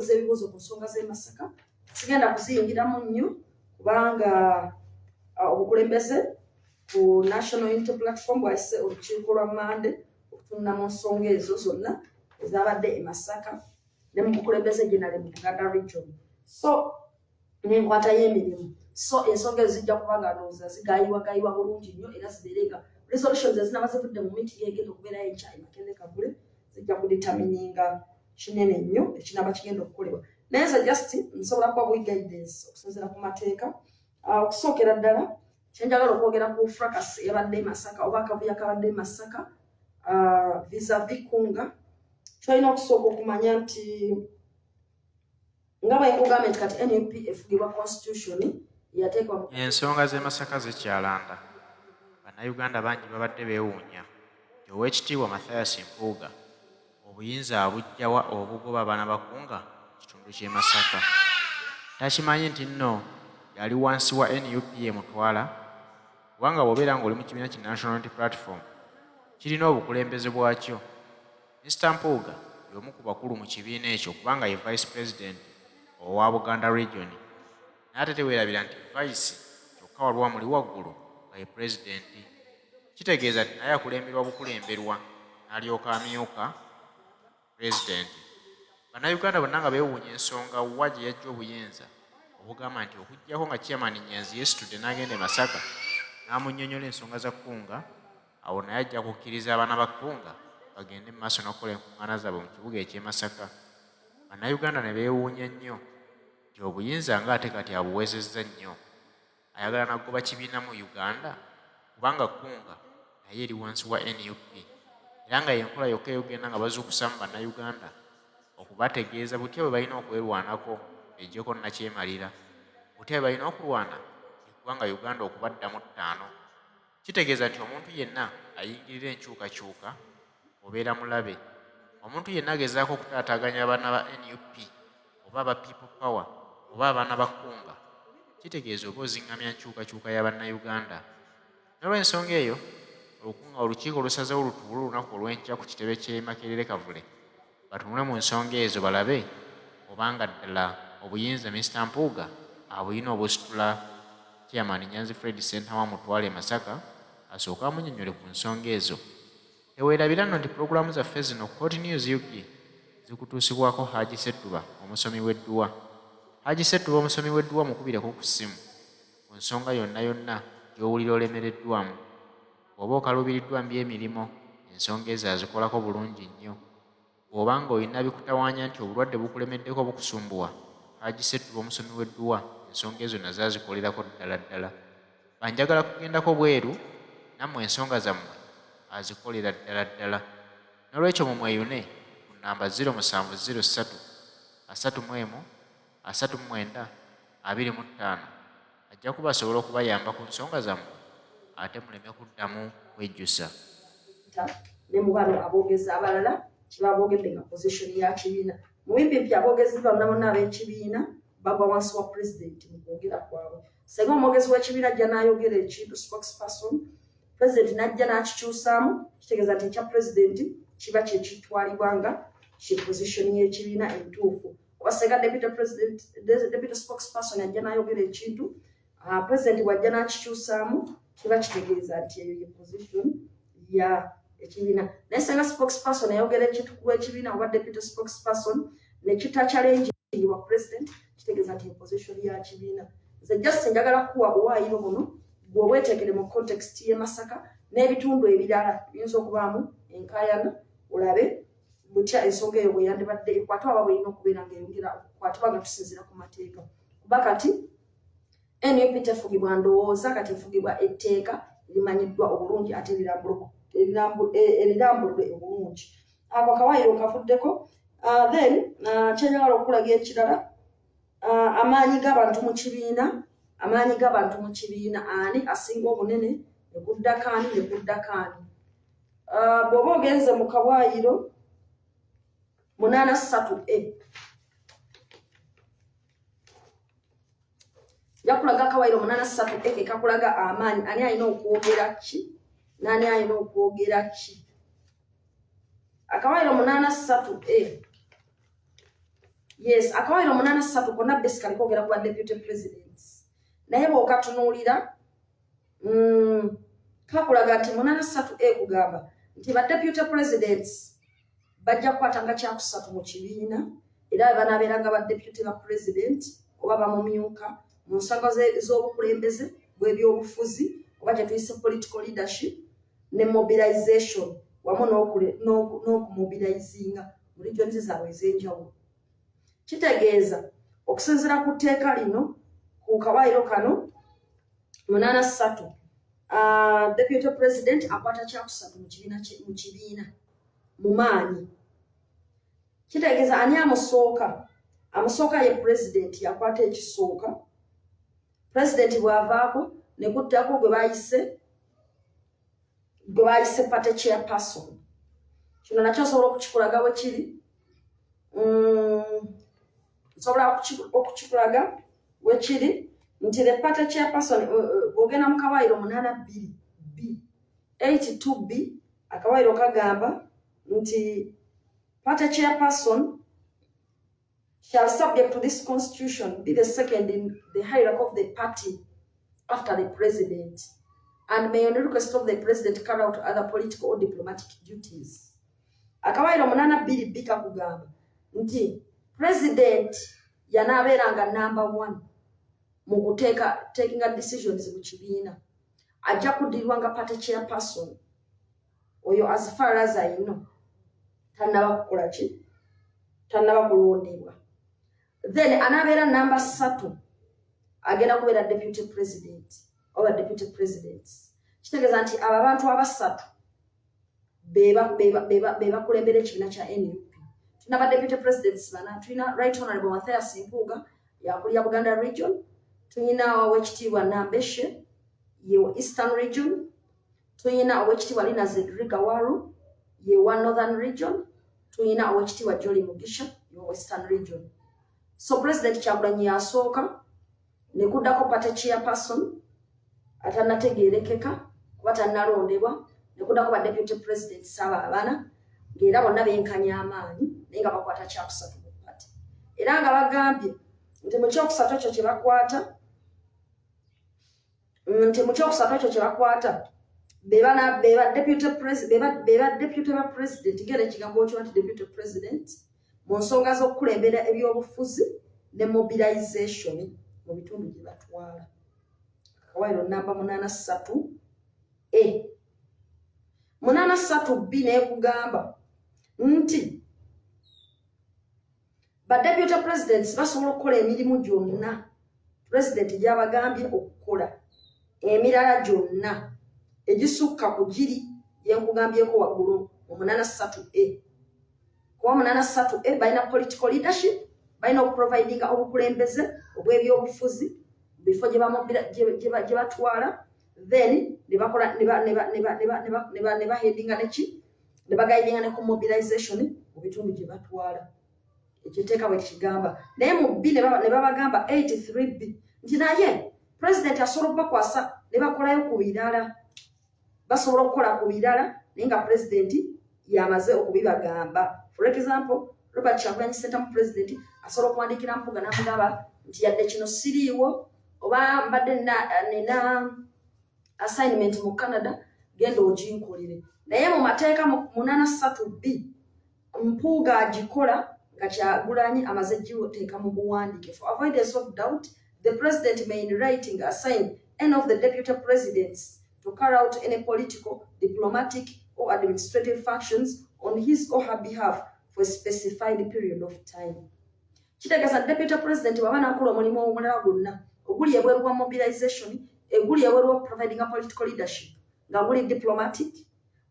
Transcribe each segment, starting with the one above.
okubuuza ebibuuzo ku nsonga z'e Masaka. Sigenda kuziyingiramu nnyo kubanga obukulembeze ku National Unity Platform bwayise olukiiko lwa Mande okutunula mu nsonga ezo zonna ezabadde e Masaka ne mu bukulembeze general mu Buganda region. So n'enkwata y'emirimu. So ensonga ezijja kuba nga ndowooza zigayibwagayibwa bulungi nnyo era zibeerenga resolutions ezinaba zivudde mu miitingi egenda okubeerayo enkya e Makindye Kagule zijja kuditamininga kinene nnyo ekinaba kigenda okukolebwa. Naye nze just nsobola kuba bwi guidance okusinziira ku mateeka. Okusookera ddala kyenjagala okwogera ku fracas eyabadde e Masaka oba akavuyo akabadde e Masaka vis-a-vis Kunga. Tulina okusooka okumanya nti nga bwe nkugambye nti kati NUP efugibwa constitution yateekwa mu ensonga z'e Masaka zikyalanda. Bannayuganda bangi babadde beewuunya nti Oweekitiibwa Mathias Mpuuga obuyinza abujjawa obugoba abaana ba Kunga mu kitundu ky'e Masaka. Takimanyi nti nno yali wansi wa NUP emutwala kubanga bw'obeera ng'oli mu kibiina ki National Unity Platform kirina obukulembeze bwakyo. Mr. Mpuuga y'omu ku bakulu mu kibiina ekyo kubanga ye Vice President owa Buganda Region. N'ate teweerabira nti Vice kyokka waliwo amuli waggulu nga ye President. Kitegeeza nti naye akulemberwa bukulemberwa n'alyoka amyuka President. Bannayuganda bonna nga beewuunya ensonga wa gye yajja obuyinza obugamba nti okuggyako nga Chairman Nyanzi yeesitudde n'agenda e Masaka n'amunnyonnyola ensonga za Kunga, awo naye ajja kukkiriza abaana ba Kunga bagende mu maaso n'okukola enkuŋŋaana zaabwe mu kibuga eky'e Masaka. Bannayuganda ne beewuunya nnyo nti obuyinza ng'ate kati abuweezezza nnyo. Ayagala n'aggoba kibiina mu Uganda kubanga Kunga naye eri wansi wa NUP era nga yenkola yokka eyogenda nga bazuukusa mu bannayuganda okubategeeza butya bwe balina okwerwanako ejjeko nnakyemalira, butya bwe balina okulwana eggwanga Uganda okubaddamu 5. Kitegeeza nti omuntu yenna ayingirira enkyukakyuka obeera mulabe. Omuntu yenna agezaako okutaataaganya abaana ba NUP oba aba People Power oba abaana ba Kunga, kitegeeza oba ozingamya nkyukakyuka y'abannayuganda. N'olw'ensonga eyo olukiiko lusazeewo lutuule olunaku olw'enkya ku kitebe ky'e Makerere Kavule batunule mu nsonga ezo balabe obanga ddala obuyinza Mr. Mpuuga abuyina obusitula Chairman Nyanzi Fred Ssentamu amutwale e Masaka asooke amunnyonnyole ku nsonga ezo. Teweerabira nno nti pulogulaamu zaffe zino Hot News UK zikutuusibwako Haji Ssettuba omusomi w'edduwa. Haji Ssettuba omusomi w'edduwa mukubireko ku ssimu ku nsonga yonna yonna gy'owulira olemereddwamu. Bw'oba okalubiriddwa mu by'emirimu ensonga ezo azikolako bulungi nnyo. Bw'oba ng'olina bikutawaanya nti obulwadde bukulemeddeko bukusumbuwa, Haji Ssettuba omusomi w'edduwa ensonga ezo nazo azikolerako ddala ddala. Banjagala kugendako bweru nammwe ensonga zammwe azikolera ddala ddala. N'olwekyo mumweyune ku nnamba 0703 31 39 25 ajja kuba asobola okubayamba ku nsonga zammwe ate muleme kuddamu kwejjusa. Ne mu bano aboogezi abalala kiba boogedde nga position ya kibiina. Mu bimpi aboogezi bonna bonna ab'ekibiina bagwa wansi wa president mu kwogera kwabwe. Singa omwogezi w'ekibiina ajja n'ayogera ekintu spokesperson, president n'ajja n'akikyusaamu, kitegeeza nti ekya president kiba kyekitwalibwa nga ki position y'ekibiina entuufu. Oba singa deputy spokesperson ajja n'ayogera ekintu, president bw'ajja n'akikyusaamu kiba kitegeeza nti eyo ye position ya ekibiina. Naye singa spokesperson ayogera ekintu ku lw'ekibiina oba deputy spokesperson ne kitachalengibwa president, kitegeeza nti position ya kibiina. Nze just njagala kuwa obuwaayiro buno bw'oba weeteekere mu context y'e Masaka n'ebitundu ebirala biyinza okubaamu enkaayana olabe butya ensonga eyo bwe yandibadde ekwatibwa oba bw'erina okubeera ng'eyongera okukwatibwa nga tusinziira ku mateeka. Kuba kati NUP tefugibwa ndowooza, kati efugibwa etteeka erimanyiddwa obulungi ate erirambulwe obulungi. Ako kawaayiro kavuddeko. Then kyenjagala okulaga ekirala, amaanyi g'abantu mu kibiina ani asinga obunene ekuddakaani nekuddakaani. Bw'oba ogenze mu kawaayiro 83A yakulaga akawaayiro 83A ke kakulaga amaanyi ani alina okwogera ki n'ani alina okwogera ki. Akawaayiro 83A yes akawairo 83 konna basically kogera ku deputy presidents naye bw'okatunuulira kakulaga nti 83A kugamba nti ba deputy presidents bajja kukwatanga kyakusatu mu kibiina era banaabeeranga ba deputy ba president oba bamumyuka mu nsonga z'obukulembeze bw'ebyobufuzi oba kye tuyise political leadership ne mobilization wamu n'okumobilizinga mu regions zaabwe ez'enjawulo. Kitegeeza okusinziira ku tteeka lino ku kawaayiro kano 83 deputy president akwata kyakusatu mu kibiina mu maanyi. Kitegeeza ani amusooka ye president yakwata ekisooka. President bw'avaako ne kuttako gwe baayise party chairperson. Kino nakyo osobola okukikulaga bwe kiri. Nsobola okukikulaga bwe kiri nti the party chairperson bw'ogenda mu kawaayiro 82B 82B akawaayiro kagamba nti party chairperson shall, subject to this constitution, be the second in the hierarchy of the party after the president, and may on the request of the president carry out other political or diplomatic duties. Akawaayiro 82B kakugamba nti president yanaabeeranga number 1 mu taking decisions mu kibiina ajja kuddirwanga party chairperson oyo as far as I know tannaba kukola ki tannaba kulondebwa. Then anaabeera number 3 agenda kubeera deputy president oba deputy presidents. Kitegeeza nti abo abantu abasatu be bakulembera ekibiina kya NUP. Tulina ba deputy presidents bana. Tulina Right Honorable Matthias Mpuuga yakulira Buganda region. Tulina Oweekitiibwa Nambeshe ye Eastern region. Tulina Oweekitiibwa Lina Zedriga Waru ye Northern region. Tulina Oweekitiibwa Jolly Mugisha ye Western region. So President Kyagulanyi yasooka ne kuddako party chairperson atannategeerekeka kuba tannalondebwa ne kuddako ba deputy president Ssaababana ng'era bonna benkanya amaanyi naye nga bakwata kyakusatu mu party. Era nga bagambye nti mu kyokusatu ekyo kye bakwata beba deputy ba president ngera ekigambo ekyo nti deputy president mu nsonga z'okukulembera ebyobufuzi ne mobilization mu bitundu gye batwala. Akawaayiro namba 83A 83B neekugamba nti ba deputy presidents basobola okukola emirimu gyonna president gy'abagambye okukola, emirala gyonna egisukka ku giri yenkugambyeko waggulu mu 83A. Kuba 83A balina political leadership, balina okuprovidinga obukulembeze obw'ebyobufuzi bifo gye batwala, then ne baheadinga neki ne bagaidinga ne ku mobilization mu bitundu gye batwala. Ekiteeka bwe kigamba. Naye mu B ne babagamba 83B nti naye president asobola okubakwasa ne bakolayo ku birala. Basobola okukola ku birala naye nga president yamaze okubibagamba. For example, Robert Kyagulanyi Center president asobola okuwandiikira Mpuuga n'amugamba nti yadde kino siriiwo oba mbadde nina assignment mu Canada genda oginkolere. Naye mu mateeka mu 83B Mpuuga agikola nga Kyagulanyi amaze giteeka mu buwandiike. For avoidance of doubt, the president may in writing assign any of the deputy presidents to carry out any political, diplomatic or administrative functions on his or her behalf for a specified period of time. Kitegeeza deputy president bw'aba n'akola omulimu omulala gwonna oguli ebweru wa mobilization, eguli ebweru wa providing a political leadership, nga guli diplomatic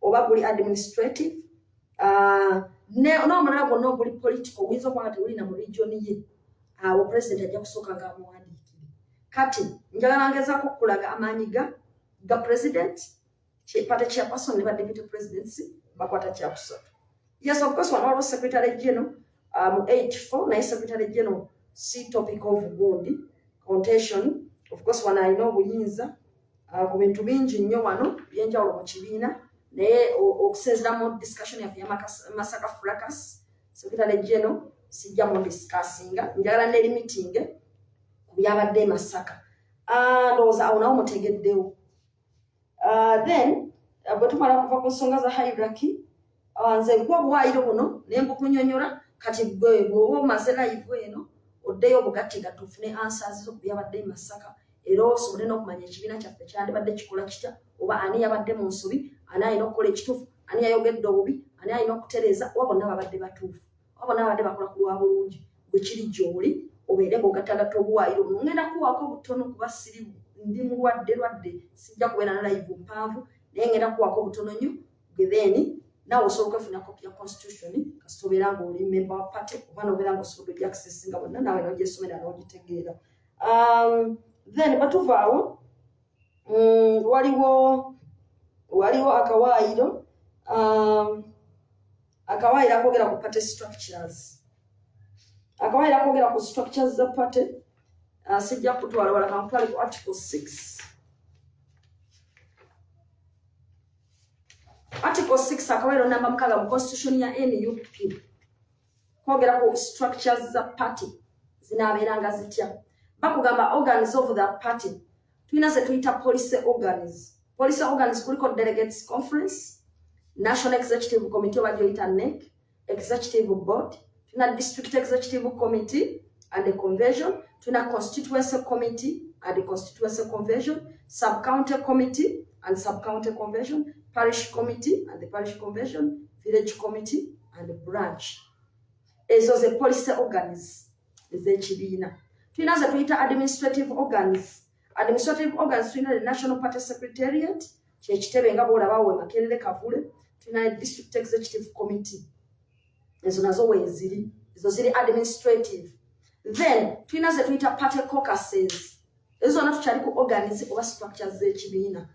oba guli administrative, n'omulala gwonna oguli political oyinza okuba nga tegulina mu region ye, awo president ajja kusooka ng'amuwandiikire. Kati njagala ngezaako okulaga amaanyi ga president, party chairperson ne ba deputy presidents bakwata kyakusatu. Yes, of course, one of Secretary General 84, naye Secretary General see topic of gundi contention. Of course, one I know Obuyinza ku bintu bingi nnyo wano byenjawulo mu kibiina naye okusinziira mu discussion ya Masaka Fracas, Secretary General sijja mu discussinga njagala ne meeting ku byabadde Masaka ndowooza awo nawo mutegeddewo then bwe tumala kuva ku nsonga za hierarchy nze nkuwa obuwaayiro buno ne mbukunyonyola kati gwe bw'oba omaze live eno oddeyo obugattiga tufune answers zo ku byabadde Masaka era osobole n'okumanya ekibiina kyaffe kyandibadde kikola kitya oba ani yabadde mu nsobi ani alina okukola ekituufu ani yayogedde obubi ani alina okutereeza oba bonna babadde batuufu oba bonna babadde bakola ku lwa bulungi bwe kiri gy'oli obeere ng'ogattagatta obuwaayiro buno ngenda kuwaako obutono kuba siri ndi mulwadde sijja kubeera na live mpanvu naye ngenda kuwaako obutono nnyo then naawe osobola okufuna kopi ya constitution kasita obeera ng'oli member wa party oba n'obeera ng'osobola ogyaccessinga bonna naawe n'ogyesomera n'ogitegeera then batuvaawo waliwo akawaayiro akogera ku party structures akawaayiro akogera ku structures za party sijja kutwala wala kampali ku article 6 article 6 akawaayiro namba 6 mu constitution ya NUP kogera ku structures za party zinaabeeranga zitya bakugamba organs of the party tulina ze tuyita policy organs kuliko delegates conference national executive committee oba gyoyita NEC executive board tulina district executive committee and the convention tulina constituency committee and the constituency convention sub-county committee and sub-county convention parish committee and the parish convention village committee and the branch ezo ze policy organs ez'ekibiina tulina ze tuyita administrative organs tulina the national party secretariat kyekitebe nga bwolaba we Makerere Kavule tulina district executive committee ezo nazo weeziri ezo ziri administrative then tulina ze tuyita party caucuses ezo zonna tukyali ku organs oba structures z'ekibiina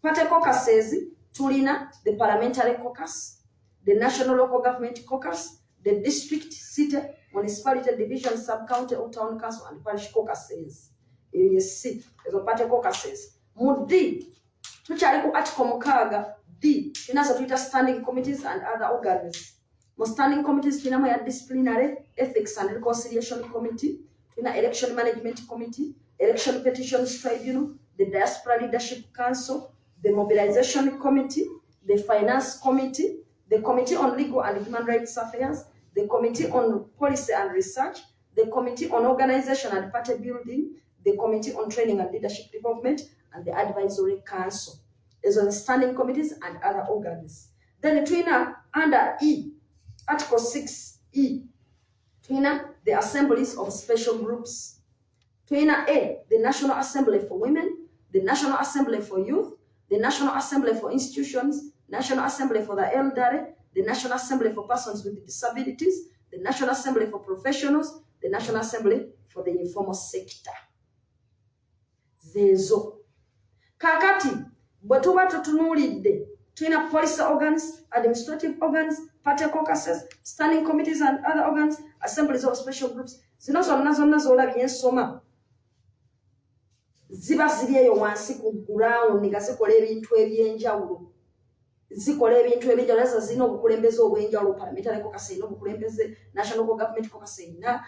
party caucuses tulina the parliamentary caucus the national local government caucus the district city municipality division sub-county or town council and parish caucuses yes ezo party caucuses mu D tukyali ku article 6 D tulina ze tuyita standing committees and other organs mu standing committees tulinamu ya disciplinary ethics and reconciliation committee tulina election management committee election petitions tribunal the diaspora leadership council the mobilization committee the finance committee the committee on legal and human rights affairs the committee on policy and research the committee on organization and party building the committee on training and leadership development and the advisory council ezo the standing committees and other organs then tulina under E article 6E tulina the assemblies of special groups tulina A the National Assembly for Women the National Assembly for Youth the National Assembly for Institutions National Assembly for the Elderly the National Assembly for Persons with Disabilities the National Assembly for Professionals the National Assembly for the Informal Sector zezo kakati bwe tuba tutunuulidde tulina policy organs administrative organs party caucuses standing committees and other organs assemblies of special groups zino zonna z'olabye ensoma ziba ziri eyo wansi ku ground nga zikola ebintu ebyenjawulo ezo zirina obukulembeze obwenjawulo parliamentary caucus erina obukulembeze national government caucus erina